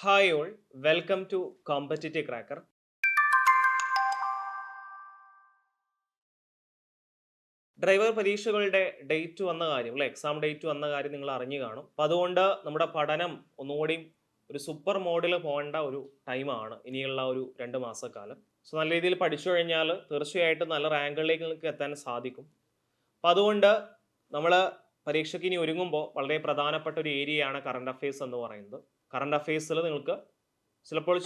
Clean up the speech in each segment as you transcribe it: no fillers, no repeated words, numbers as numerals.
Hi all, welcome to competitive cracker. Driver പരീക്ഷകളുടെ date വന്ന കാര്യം അല്ലെ, എക്സാം ഡേറ്റ് വന്ന കാര്യം നിങ്ങൾ അറിഞ്ഞു കാണും. അപ്പം അതുകൊണ്ട് നമ്മുടെ പഠനം ഒന്നുകൂടി ഒരു സൂപ്പർ മോഡിൽ പോകേണ്ട ഒരു ടൈമാണ് ഇനിയുള്ള ഒരു 2 മാസക്കാലം. സോ നല്ല രീതിയിൽ പഠിച്ചു കഴിഞ്ഞാൽ തീർച്ചയായിട്ടും നല്ല റാങ്കുകളിലേക്ക് നിങ്ങൾക്ക് എത്താൻ സാധിക്കും. അപ്പം അതുകൊണ്ട് നമ്മൾ പരീക്ഷയ്ക്ക് ഇനി ഒരുങ്ങുമ്പോൾ വളരെ പ്രധാനപ്പെട്ട ഒരു ഏരിയയാണ് കറണ്ട് അഫയേഴ്സ് എന്ന് പറയുന്നത്. കറണ്ട് അഫയേഴ്സിൽ നിങ്ങൾക്ക് ചിലപ്പോൾ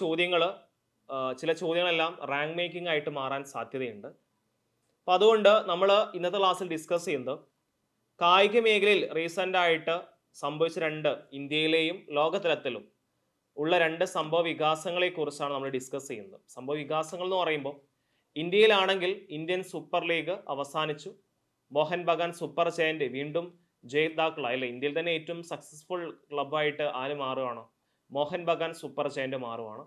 ചില ചോദ്യങ്ങളെല്ലാം റാങ്ക് മേക്കിംഗ് ആയിട്ട് മാറാൻ സാധ്യതയുണ്ട്. അപ്പം അതുകൊണ്ട് നമ്മൾ ഇന്നത്തെ ക്ലാസ്സിൽ ഡിസ്കസ് ചെയ്യുന്നത് കായിക മേഖലയിൽ റീസെൻ്റ് ആയിട്ട് സംഭവിച്ച ഇന്ത്യയിലെയും ലോകതലത്തിലും ഉള്ള സംഭവ വികാസങ്ങളെ കുറിച്ചാണ് നമ്മൾ ഡിസ്കസ് ചെയ്യുന്നത്. സംഭവ വികാസങ്ങൾ എന്ന് പറയുമ്പോൾ ഇന്ത്യയിലാണെങ്കിൽ ഇന്ത്യൻ സൂപ്പർ ലീഗ് അവസാനിച്ചു. മോഹൻ ബഗാൻ സൂപ്പർ ജയന്റ് വീണ്ടും ജേതാക്കളായി അല്ലെ. ഇന്ത്യയിൽ തന്നെ ഏറ്റവും സക്സസ്ഫുൾ ക്ലബ്ബായിട്ട് ആര് മാറുകയാണ്? മോഹൻ ബഗാൻ സൂപ്പർ ജയന്റ് മാറുവാണ്.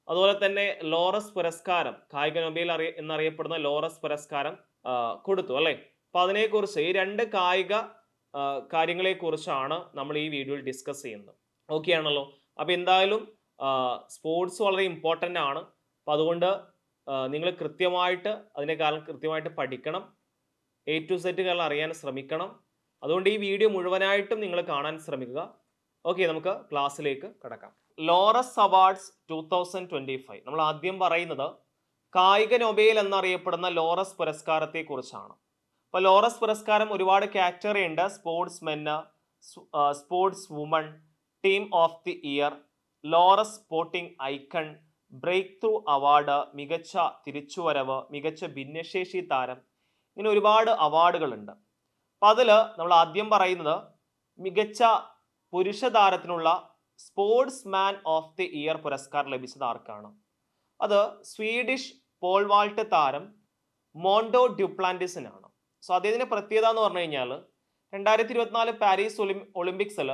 അതുപോലെ തന്നെ ലോറസ് പുരസ്കാരം, കായിക നൊബേൽ എന്നറിയപ്പെടുന്ന ലോറസ് പുരസ്കാരം കൊടുത്തു അല്ലെ. അപ്പൊ അതിനെക്കുറിച്ച് ഈ കായിക കാര്യങ്ങളെ കുറിച്ചാണ് നമ്മൾ ഈ വീഡിയോയിൽ ഡിസ്കസ് ചെയ്യുന്നത്. ഓക്കെ ആണല്ലോ. അപ്പൊ എന്തായാലും സ്പോർട്സ് വളരെ ഇമ്പോർട്ടൻ്റ് ആണ്. അപ്പൊ അതുകൊണ്ട് നിങ്ങൾ കൃത്യമായിട്ട് പഠിക്കണം. A to Z അറിയാൻ ശ്രമിക്കണം. അതുകൊണ്ട് ഈ വീഡിയോ മുഴുവനായിട്ടും നിങ്ങൾ കാണാൻ ശ്രമിക്കുക. ഓക്കെ, നമുക്ക് ക്ലാസ്സിലേക്ക് കടക്കാം. Laureus awards 2025. നമ്മൾ ആദ്യം പറയുന്നത് കായിക നൊബേൽ എന്നറിയപ്പെടുന്ന ലോറസ് പുരസ്കാരത്തെ കുറിച്ചാണ്. അപ്പോൾ ലോറസ് പുരസ്കാരം ഒരുപാട് കാറ്റഗറി ഉണ്ട്. Sports men, sports woman, team of the year, Laureus sporting icon, breakthrough award, മികച്ച തിരിച്ചുവരവ്, മികച്ച ഭിന്നശേഷി താരം, ഇങ്ങനെ ഒരുപാട് അവാർഡുകളുണ്ട്. അപ്പം അതിൽ നമ്മൾ ആദ്യം പറയുന്നത് മികച്ച പുരുഷ താരത്തിനുള്ള sportsman of the year പുരസ്കാരം ലഭിച്ചത് ആർക്കാണ്? അത് സ്വീഡിഷ് പോൾ വാൾട്ട് താരം മോണ്ടോ ഡ്യുപ്ലാന്റിസിനാണ്. സോ അദ്ദേഹത്തിന്റെ പ്രത്യേകത എന്ന് പറഞ്ഞു കഴിഞ്ഞാൽ 2024 പാരീസ് ഒളിമ്പിക്സിൽ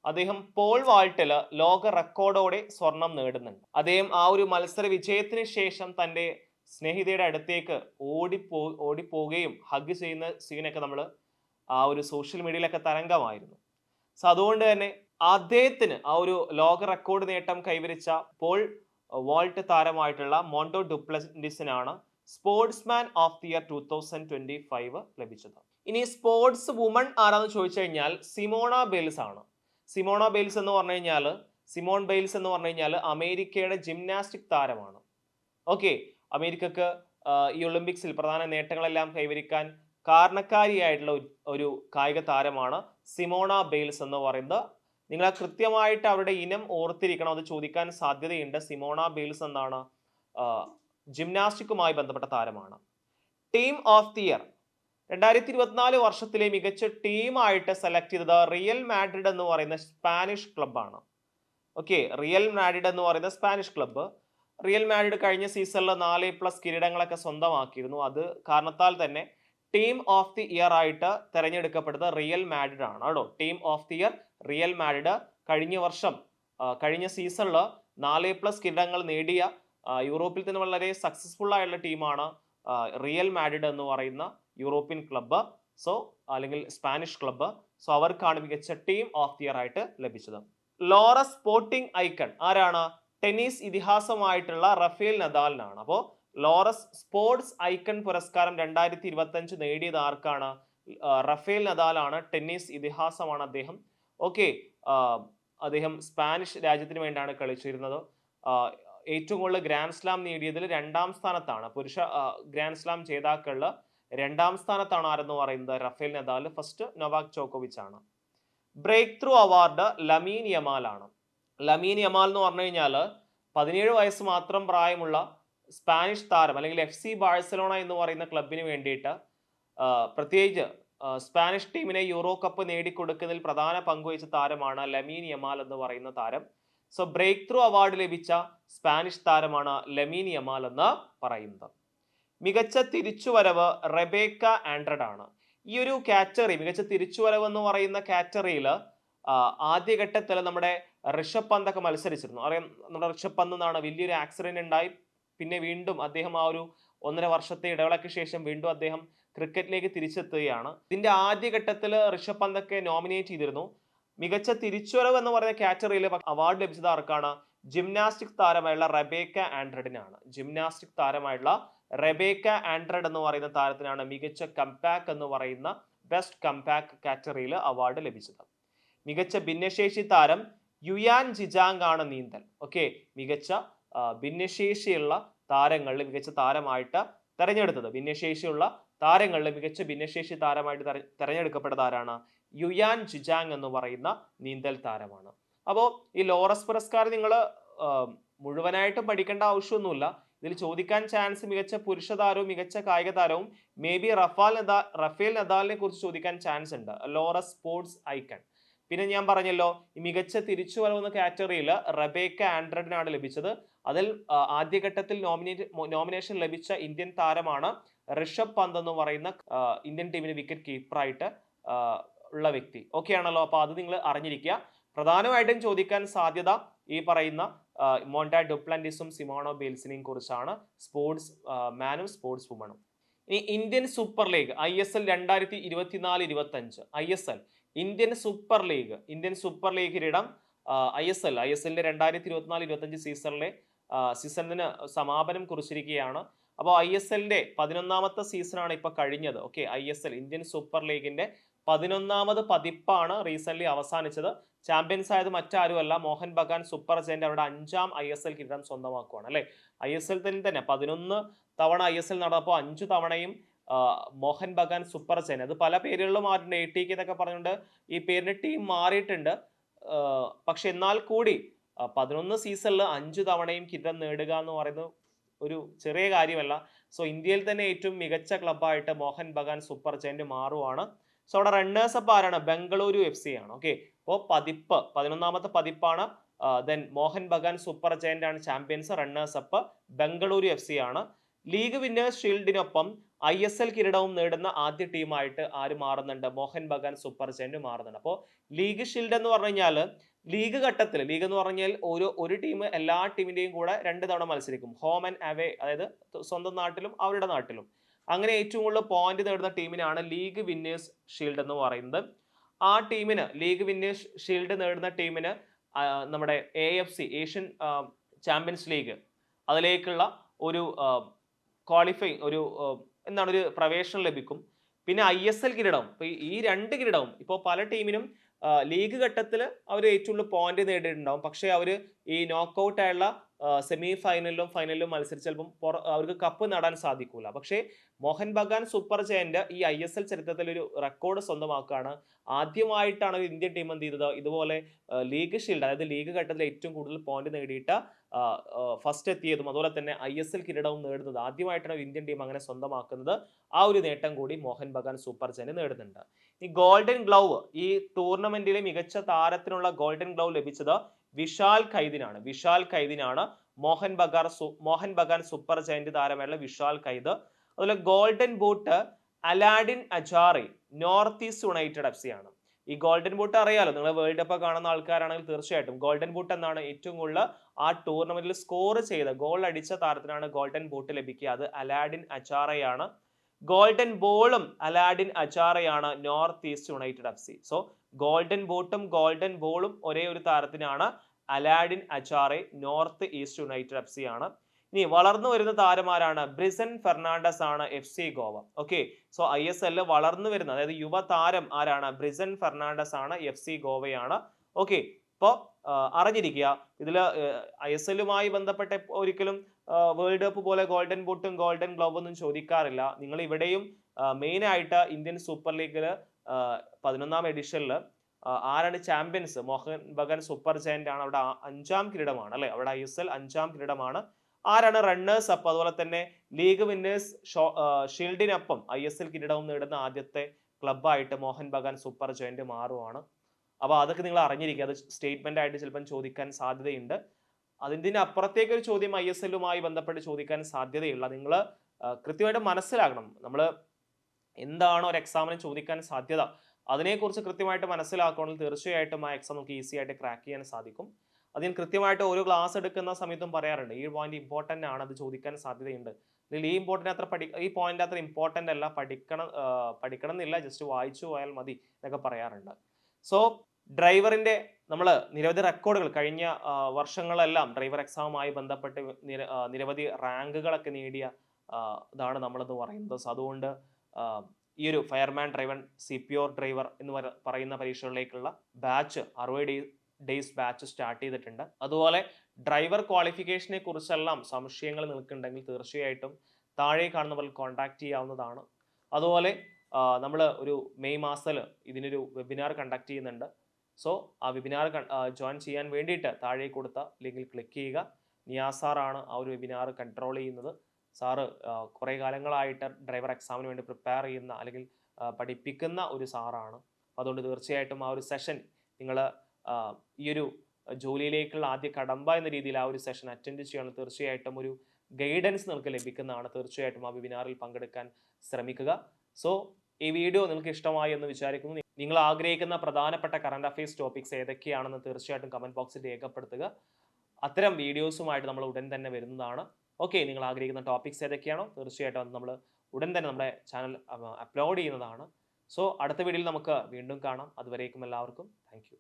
അദ്ദേഹം പോൾ വാൾട്ടിൽ ലോക റെക്കോർഡോടെ സ്വർണം നേടുന്നുണ്ട്. അദ്ദേഹം ആ ഒരു മത്സര വിജയത്തിന് ശേഷം തൻ്റെ സ്നേഹിതയുടെ അടുത്തേക്ക് ഓടിപ്പോവുകയും ഹഗ് ചെയ്യുന്ന സീനൊക്കെ നമ്മൾ ആ ഒരു സോഷ്യൽ മീഡിയയിലൊക്കെ തരംഗമായിരുന്നു. സോ അതുകൊണ്ട് തന്നെ അദ്ദേഹത്തിന് ആ ഒരു ലോക റെക്കോർഡ് നേട്ടം കൈവരിച്ച പോൾ വാൾട്ട് താരമായിട്ടുള്ള മോണ്ടോ ഡ്യുപ്ലന്റിസിനാണ് സ്പോർട്സ്മാൻ ഓഫ് ദി ഇയർ 2025 ലഭിച്ചത്. ഇനി സ്പോർട്സ് വുമൺ ആരാന്ന് ചോദിച്ചു കഴിഞ്ഞാൽ സിമോണ ബെയിൽസ് ആണ്. സിമോൺ ബെയിൽസ് എന്ന് പറഞ്ഞു കഴിഞ്ഞാൽ അമേരിക്കയുടെ ജിംനാസ്റ്റിക് താരമാണ്. ഓക്കെ, അമേരിക്കക്ക് ഈ ഒളിമ്പിക്സിൽ പ്രധാന നേട്ടങ്ങളെല്ലാം കൈവരിക്കാൻ കാരണക്കാരിയായിട്ടുള്ള ഒരു കായിക താരമാണ് സിമോണ ബെയിൽസ് എന്ന് പറയുന്നത്. നിങ്ങൾ കൃത്യമായിട്ട് അവരുടെ ഇനം ഓർത്തിരിക്കണം, അത് ചോദിക്കാൻ സാധ്യതയുണ്ട്. സിമോണ ബെയിൽസ് എന്താണ്? ജിംനാസ്റ്റിക്കുമായി ബന്ധപ്പെട്ട താരമാണ്. ടീം ഓഫ് ദി ഇയർ 2024 വർഷത്തിലെ മികച്ച ടീമായിട്ട് സെലക്ട് ചെയ്തത് റിയൽ മാഡ്രിഡ് എന്ന് പറയുന്ന സ്പാനിഷ് ക്ലബ്ബാണ്. ഓക്കെ, റിയൽ മാഡ്രിഡ് എന്ന് പറയുന്ന സ്പാനിഷ് ക്ലബ്ബ്. റിയൽ മാഡ്രിഡ് കഴിഞ്ഞ സീസണിൽ 4+ കിരീടങ്ങളൊക്കെ സ്വന്തമാക്കിയിരുന്നു. അത് കാരണത്താൽ തന്നെ ടീം ഓഫ് ദി ഇയർ ആയിട്ട് തിരഞ്ഞെടുക്കപ്പെട്ടത് റിയൽ മാഡ്രിഡ് ആണ് കേട്ടോ. Team of the year real Madrid. കഴിഞ്ഞ സീസണിൽ 4+ കിരീടങ്ങൾ നേടിയ യൂറോപ്പിൽ തന്നെ വളരെ സക്സസ്ഫുൾ ആയിട്ടുള്ള ടീമാണ് റിയൽ മാഡ്രിഡ് എന്ന് പറയുന്ന യൂറോപ്യൻ ക്ലബ്ബ്. അല്ലെങ്കിൽ സ്പാനിഷ് ക്ലബ്ബ്. സോ അവർക്കാണ് മികച്ച ടീം ഓഫ് ദി ഇയർ ആയിട്ട് ലഭിച്ചത്. ലോറസ് സ്പോർട്ടിംഗ് ഐക്കൺ ആരാണ്? ടെന്നീസ് ഇതിഹാസമായിട്ടുള്ള റഫേൽ നദാലിനാണ്. അപ്പോൾ ലോറസ് സ്പോർട്സ് ഐക്കൺ പുരസ്കാരം 2025 നേടിയത് ആർക്കാണ്? റഫേൽ നദാലാണ്. ടെന്നീസ് ഇതിഹാസമാണ് അദ്ദേഹം. ഓക്കെ, അദ്ദേഹം സ്പാനിഷ് രാജ്യത്തിന് വേണ്ടിയാണ് കളിച്ചിരുന്നത്. ഏറ്റവും കൂടുതൽ ഗ്രാൻഡ് സ്ലാം നേടിയതിൽ 2ാം സ്ഥാനത്താണ്. പുരുഷ ഗ്രാൻഡ് സ്ലാം ജേതാക്കളിൽ 2ാം സ്ഥാനത്താണ് ആരെന്ന് പറയുന്നത് റഫേൽ നദാൽ. ഫസ്റ്റ് നൊവാക് ജോക്കോവിച്ച് ആണ്. Breakthrough award Lamine Yamal ആണ്. ലമീൻ യമാൽ എന്ന് പറഞ്ഞു കഴിഞ്ഞാൽ 17 വയസ്സ് മാത്രം പ്രായമുള്ള സ്പാനിഷ് താരം, അല്ലെങ്കിൽ FC ബാഴ്സലോണ എന്ന് പറയുന്ന ക്ലബിന് വേണ്ടിയിട്ട് പ്രത്യേകിച്ച് സ്പാനിഷ് ടീമിനെ യൂറോ കപ്പ് നേടിക്കൊടുക്കുന്നതിൽ പ്രധാന പങ്കുവഹിച്ച താരമാണ് ലമീൻ യമാൽ എന്ന് പറയുന്ന താരം. സോ ബ്രേക്ക് ത്രൂ അവാർഡ് ലഭിച്ച സ്പാനിഷ് താരമാണ് ലമീൻ യമാൽ എന്ന് പറയുന്നത്. മികച്ച തിരിച്ചുവരവ് റെബേക്ക ആൻഡ്രഡ് ആണ്. ഈ ഒരു കാറ്റഗറി, മികച്ച തിരിച്ചുവരവ് എന്ന് പറയുന്ന കാറ്റഗറിയിൽ ആദ്യഘട്ടത്തിൽ നമ്മുടെ ഋഷഭ് പന്തൊക്കെ മത്സരിച്ചിരുന്നു. അറിയാം, നമ്മുടെ ഋഷഭ് പന്ത് എന്നാണ് വലിയൊരു ആക്സിഡന്റ് ഉണ്ടായി. പിന്നെ വീണ്ടും അദ്ദേഹം ആ ഒരു 1.5 വർഷത്തെ ഇടവേളയ്ക്ക് ശേഷം വീണ്ടും അദ്ദേഹം ക്രിക്കറ്റിലേക്ക് തിരിച്ചെത്തുകയാണ്. ഇതിന്റെ ആദ്യഘട്ടത്തിൽ ഋഷഭ് പന്തൊക്കെ നോമിനേറ്റ് ചെയ്തിരുന്നു. മികച്ച തിരിച്ചുവരവ് എന്ന് പറയുന്ന കാറ്റഗറിയിൽ അവാർഡ് ലഭിച്ചത് ആർക്കാണ്? ജിംനാസ്റ്റിക് താരമായുള്ള റെബേക്ക ആൻഡ്രഡിനാണ്. ജിംനാസ്റ്റിക് താരമായുള്ള റെബേക്ക ആൻഡ്രഡ് എന്ന് പറയുന്ന താരത്തിനാണ് മികച്ച കംപാക്ക് എന്ന് പറയുന്ന ബെസ്റ്റ് കംപാക്ക് കാറ്റഗറിയിൽ അവാർഡ് ലഭിച്ചത്. മികച്ച ഭിന്നശേഷി താരം യുയാൻ ജിജാങ് ആണ് നീന്തൽ. ഓക്കെ, മികച്ച ഭിന്നശേഷിയുള്ള താരങ്ങളിൽ മികച്ച താരമായിട്ട് തെരഞ്ഞെടുത്തത്, ഭിന്നശേഷിയുള്ള താരങ്ങളിൽ മികച്ച ഭിന്നശേഷി താരമായിട്ട് തെരഞ്ഞെടുക്കപ്പെട്ടത് ആരാണ്? യുയാൻ ജിജാങ് എന്ന് പറയുന്ന നീന്തൽ താരമാണ്. അപ്പോൾ ഈ ലോറസ് പുരസ്കാരം നിങ്ങൾ മുഴുവനായിട്ടും പഠിക്കേണ്ട ആവശ്യമൊന്നുമില്ല. ഇതിൽ ചോദിക്കാൻ ചാൻസ് മികച്ച പുരുഷ താരവും മികച്ച കായിക താരവും മേ ബി റഫേൽ നദാലിനെ കുറിച്ച് ചോദിക്കാൻ ചാൻസ് ഉണ്ട്, ലോറസ് സ്പോർട്സ് ഐക്കൺ. പിന്നെ ഞാൻ പറഞ്ഞല്ലോ ഈ മികച്ച തിരിച്ചുവരവെന്ന കാറ്റഗറിയിൽ റെബേക്ക ആൻഡ്രഡിനാണ് ലഭിച്ചത്. അതിൽ ആദ്യഘട്ടത്തിൽ നോമിനേഷൻ ലഭിച്ച ഇന്ത്യൻ താരമാണ് ഋഷഭ് പന്ത് എന്ന് പറയുന്ന ഇന്ത്യൻ ടീമിന് വിക്കറ്റ് കീപ്പറായിട്ട് ഉള്ള വ്യക്തി. ഓക്കെ ആണല്ലോ, അപ്പൊ അത് നിങ്ങൾ അറിഞ്ഞിരിക്കുക. പ്രധാനമായിട്ടും ചോദിക്കാൻ സാധ്യത ഈ പറയുന്ന മോണ്ട ഡുപ്ലാന്റിസും സിമോണോ ബെയിൽസിനെയും കുറിച്ചാണ്, സ്പോർട്സ് മാനും സ്പോർട്സ് വുമണും. ഇനി Indian super league ISL 2024-25 ISL Indian super league കിരീടം ISLന്റെ 2024-25 സീസണിന് സമാപനം കുറിച്ചിരിക്കുകയാണ്. അപ്പോൾ ISLന്റെ 11ാമത്തെ സീസണാണ് ഇപ്പൊ കഴിഞ്ഞത്. ഓക്കെ, ISL ഇന്ത്യൻ സൂപ്പർ ലീഗിന്റെ 11ാമത് പതിപ്പാണ് റീസെന്റ് അവസാനിച്ചത്. ചാമ്പ്യൻസ് ആയത് മറ്റാരുമല്ല, മോഹൻ ബഗാൻ സൂപ്പർ ജയന്റ് അവരുടെ 5ാം ISL കിരീടം സ്വന്തമാക്കുവാണ്. അല്ലെ, ISL തന്നെ 11 തവണ ISL നടന്നപ്പോൾ 5 തവണയും മോഹൻ ബഗാൻ സൂപ്പർ ജയന്റ്. അത് പല പേരുകളിലും മാറിയിട്ടുണ്ട്, ATK എന്നൊക്കെ പറഞ്ഞുകൊണ്ട് ഈ പേരിന്റെ ടീം മാറിയിട്ടുണ്ട്. പക്ഷെ എന്നാൽ കൂടി 11 സീസണിൽ 5 തവണയും കിരീടം നേടുക എന്ന് പറയുന്നത് ഒരു ചെറിയ കാര്യമല്ല. സോ ഇന്ത്യയിൽ തന്നെ ഏറ്റവും മികച്ച ക്ലബ്ബായിട്ട് മോഹൻ ബഗാൻ സൂപ്പർ ജയന്റ് മാറുവാണ്. സോ അവിടെ റണ്ണേഴ്സ് അപ്പ് ആരാണ്? ബംഗളൂരു FC ആണ്. ഓക്കെ, അപ്പോൾ 11ാമത്തെ പതിപ്പാണ്. Then Mohun Bagan super giant ആണ് champions. Runners up Bengaluru FC ആണ്. ലീഗ് വിന്നേഴ്സ് ഷീൽഡിനൊപ്പം ISL കിരീടവും നേടുന്ന ആദ്യ ടീമായിട്ട് ആര് മാറുന്നുണ്ട്? മോഹൻ ബഗാൻ സൂപ്പർ ജയന്റ് മാറുന്നുണ്ട്. അപ്പോൾ ലീഗ് ഷീൽഡ് എന്ന് പറഞ്ഞു കഴിഞ്ഞാൽ ലീഗ് ഘട്ടത്തിൽ, ലീഗ് എന്ന് പറഞ്ഞാൽ ഒരു ടീം എല്ലാ ടീമിന്റെയും കൂടെ 2 തവണ മത്സരിക്കും, ഹോം ആൻഡ് അവേ, അതായത് സ്വന്തം നാട്ടിലും അവരുടെ നാട്ടിലും. അങ്ങനെ ഏറ്റവും കൂടുതൽ പോയിന്റ് നേടുന്ന ടീമിനാണ് ലീഗ് വിന്നേഴ്സ് ഷീൽഡ് എന്ന് പറയുന്നത്. ആ ടീമിന്, ലീഗ് വിന്നേഴ്സ് ഷീൽഡ് നേടുന്ന ടീമിന് നമ്മുടെ AFC ഏഷ്യൻ ചാമ്പ്യൻസ് ലീഗ് അതിലേക്കുള്ള ഒരു ഒരു ഒരു പ്രവേശനം ലഭിക്കും. പിന്നെ ISL കിരീടം, ഇപ്പൊ ഈ 2 കിരീടവും ഇപ്പോൾ പല ടീമിനും ലീഗ് ഘട്ടത്തിൽ അവർ ഏറ്റവും കൂടുതൽ പോയിന്റ് നേടിയിട്ടുണ്ടാവും. പക്ഷേ അവർ ഈ നോക്കൗട്ട് ആയുള്ള സെമി ഫൈനലിലും ഫൈനലിലും മത്സരിച്ച് ചിലപ്പം അവർക്ക് കപ്പ് നേടാൻ സാധിക്കൂല. പക്ഷേ മോഹൻ ബഗാൻ സൂപ്പർ ജയന്റ് ഈ ISL ചരിത്രത്തിൽ ഒരു റെക്കോർഡ് സ്വന്തമാക്കുകയാണ്. ആദ്യമായിട്ടാണ് ഒരു ഇന്ത്യൻ ടീം എന്ത് ചെയ്തത്, ഇതുപോലെ ലീഗ് ഷീൽഡ്, അതായത് ലീഗ് ഘട്ടത്തിൽ ഏറ്റവും കൂടുതൽ പോയിന്റ് നേടിയിട്ട് ഫസ്റ്റ് എത്തിയതും അതുപോലെ തന്നെ ISL കിരീടവും നേടുന്നത് ആദ്യമായിട്ടാണ് ഒരു ഇന്ത്യൻ ടീം അങ്ങനെ സ്വന്തമാക്കുന്നത്. ആ ഒരു നേട്ടം കൂടി മോഹൻ ബഗാൻ സൂപ്പർ ജയന്റ് നേടുന്നുണ്ട്. ഈ ഗോൾഡൻ ഗ്ലൗവ്, ഈ ടൂർണമെന്റിലെ മികച്ച താരത്തിനുള്ള ഗോൾഡൻ ഗ്ലൗവ് ലഭിച്ചത് വിശാൽ ഖൈദിനാണ്. മോഹൻ ബഗാൻ സൂപ്പർ ജയന്റ് താരമായുള്ള വിശാൽ ഖൈദ്. അതുപോലെ golden boot Alaaeddine Ajaraie, North East United FC ആണ്. ഈ ഗോൾഡൻ ബൂട്ട് അറിയാലോ, നിങ്ങൾ വേൾഡ് കപ്പ് കാണുന്ന ആൾക്കാരാണെങ്കിൽ തീർച്ചയായിട്ടും ഗോൾഡൻ ബൂട്ട് എന്നാണ് ഏറ്റവും കൂടുതൽ ആ ടൂർണമെന്റിൽ സ്കോർ ചെയ്ത, ഗോൾ അടിച്ച താരത്തിനാണ് ഗോൾഡൻ ബൂട്ട് ലഭിക്കുക. അത് അലാഡിൻ അജാറയാണ്. ഗോൾഡൻ ബോളും അലാഡിൻ അജാറയാണ്, North East United FC. So golden ബൂട്ടും ഗോൾഡൻ ബോളും ഒരേ ഒരു താരത്തിനാണ്, Alaaeddine Ajaraie, North East United FC ആണ്. ഇനി വളർന്നു വരുന്ന താരമാരാണ്? ബ്രിസൺ ഫെർണാണ്ടസ് ആണ്, FC Goa. Okay, so ISL വളർന്നു വരുന്ന, അതായത് യുവതാരം ആരാണ്? ബ്രിസൺ ഫെർണാണ്ടസ് ആണ്, FC ഗോവയാണ്. ഓക്കെ, ഇപ്പോൾ അറിഞ്ഞിരിക്കുക, ഇതില് ISLുമായി ബന്ധപ്പെട്ട ഒരിക്കലും വേൾഡ് കപ്പ് പോലെ ഗോൾഡൻ ബൂട്ടും ഗോൾഡൻ ഗ്ലൗവ് ഒന്നും ചോദിക്കാറില്ല. നിങ്ങൾ ഇവിടെയും മെയിൻ ആയിട്ട് ഇന്ത്യൻ സൂപ്പർ ലീഗില് 11ാം എഡിഷനിൽ ആരാണ് champions? Mohan Bagan super giant ആണ്, അവിടെ 5ാം കിരീടമാണ് അല്ലെ, അവിടെ ISL 5ാം കിരീടമാണ്. ആരാണ് റണ്ണേഴ്സ് അപ്പ്? അതുപോലെ തന്നെ ലീഗ് വിന്നേഴ്സ് ഷീൽഡിനൊപ്പം ISL കിരീടവും നേടുന്ന ആദ്യത്തെ ക്ലബ്ബായിട്ട് മോഹൻ ബഗാൻ സൂപ്പർ ജയന്റ് മാറുവാണ്. അപ്പോൾ അതൊക്കെ നിങ്ങൾ അറിഞ്ഞിരിക്കുക, അത് സ്റ്റേറ്റ്മെന്റ് ആയിട്ട് ചിലപ്പം ചോദിക്കാൻ സാധ്യതയുണ്ട്. അതിൻ്റെ അപ്പുറത്തേക്ക് ഒരു ചോദ്യം ISLുമായി ബന്ധപ്പെട്ട് ചോദിക്കാൻ സാധ്യതയില്ല. നിങ്ങൾ കൃത്യമായിട്ട് മനസ്സിലാക്കണം, നമ്മൾ എന്താണ് ഒരു എക്സാമിന് ചോദിക്കാൻ സാധ്യത, അതിനെക്കുറിച്ച് കൃത്യമായിട്ട് മനസ്സിലാക്കുകയാണെങ്കിൽ തീർച്ചയായിട്ടും ആ എക്സാം നമുക്ക് ഈസി ആയിട്ട് ക്രാക്ക് ചെയ്യാൻ സാധിക്കും. അത് ഞാൻ കൃത്യമായിട്ട് ഓരോ ക്ലാസ് എടുക്കുന്ന സമയത്തും പറയാറുണ്ട്, ഈ പോയിന്റ് ഇമ്പോർട്ടൻ്റ് ആണ്, അത് ചോദിക്കാൻ സാധ്യതയുണ്ട്. അല്ലെങ്കിൽ ഈ പോയിന്റ് അത്ര ഇമ്പോർട്ടൻ്റ് അല്ല, പഠിക്കണം എന്നില്ല, ജസ്റ്റ് വായിച്ചു പോയാൽ മതി എന്നൊക്കെ പറയാറുണ്ട്. സോ ഡ്രൈവറിന്റെ നമ്മൾ നിരവധി റെക്കോർഡുകൾ കഴിഞ്ഞ വർഷങ്ങളെല്ലാം ഡ്രൈവർ എക്സാമുമായി ബന്ധപ്പെട്ട് നിരവധി റാങ്കുകളൊക്കെ നേടിയ ഇതാണ് നമ്മളെന്ന് പറയുന്നത്. സോ അതുകൊണ്ട് ഈ ഒരു ഫയർമാൻ ഡ്രൈവർ CPO ഡ്രൈവർ എന്ന് പറയുന്ന പരീക്ഷകളിലേക്കുള്ള ബാച്ച് 60 ഡേയ്സ് ബാച്ച് സ്റ്റാർട്ട് ചെയ്തിട്ടുണ്ട്. അതുപോലെ ഡ്രൈവർ ക്വാളിഫിക്കേഷനെ കുറിച്ചെല്ലാം സംശയങ്ങൾ നിൽക്കുന്നുണ്ടെങ്കിൽ തീർച്ചയായിട്ടും താഴെ കാണുന്ന പോലെ കോൺടാക്ട് ചെയ്യാവുന്നതാണ്. അതുപോലെ നമ്മൾ ഒരു മെയ് മാസത്തിൽ ഇതിനൊരു വെബിനാർ കണ്ടക്ട് ചെയ്യുന്നുണ്ട്. സോ ആ വെബിനാർ ജോയിൻ ചെയ്യാൻ വേണ്ടിയിട്ട് താഴെ കൊടുത്ത ലിങ്കിൽ ക്ലിക്ക് ചെയ്യുക. നിയാസ് സാറാണ് ആ ഒരു വെബിനാർ കൺട്രോൾ ചെയ്യുന്നത്. സാറ് കുറേ കാലങ്ങളായിട്ട് ഡ്രൈവർ എക്സാമിന് വേണ്ടി പ്രിപ്പയർ ചെയ്യുന്ന അല്ലെങ്കിൽ പഠിപ്പിക്കുന്ന ഒരു സാറാണ്. അതുകൊണ്ട് തീർച്ചയായിട്ടും ആ ഒരു സെഷൻ നിങ്ങൾ ഈ ഒരു ജോലിയിലേക്കുള്ള ആദ്യ കടമ്പ എന്ന രീതിയിൽ ആ ഒരു സെഷൻ അറ്റൻഡ് ചെയ്യണം. തീർച്ചയായിട്ടും ഒരു ഗൈഡൻസ് നിങ്ങൾക്ക് ലഭിക്കുന്നതാണ്. തീർച്ചയായിട്ടും ആ വെബിനാറിൽ പങ്കെടുക്കാൻ ശ്രമിക്കുക. സോ ഈ വീഡിയോ നിങ്ങൾക്ക് ഇഷ്ടമായി എന്ന് വിചാരിക്കുന്നു. നിങ്ങൾ ആഗ്രഹിക്കുന്ന പ്രധാനപ്പെട്ട കറണ്ട് അഫയേഴ്സ് ടോപ്പിക്സ് ഏതൊക്കെയാണെന്ന് തീർച്ചയായിട്ടും കമന്റ് ബോക്സിൽ രേഖപ്പെടുത്തുക. അത്തരം വീഡിയോസുമായിട്ട് നമ്മൾ ഉടൻ തന്നെ വരുന്നതാണ്. ഓക്കെ, നിങ്ങൾ ആഗ്രഹിക്കുന്ന ടോപ്പിക്സ് ഏതൊക്കെയാണോ തീർച്ചയായിട്ടും അത് നമ്മൾ ഉടൻ തന്നെ നമ്മുടെ ചാനൽ അപ്ലോഡ് ചെയ്യുന്നതാണ്. സോ അടുത്ത വീഡിയോയിൽ നമുക്ക് വീണ്ടും കാണാം. അതുവരേക്കും എല്ലാവർക്കും താങ്ക് യു.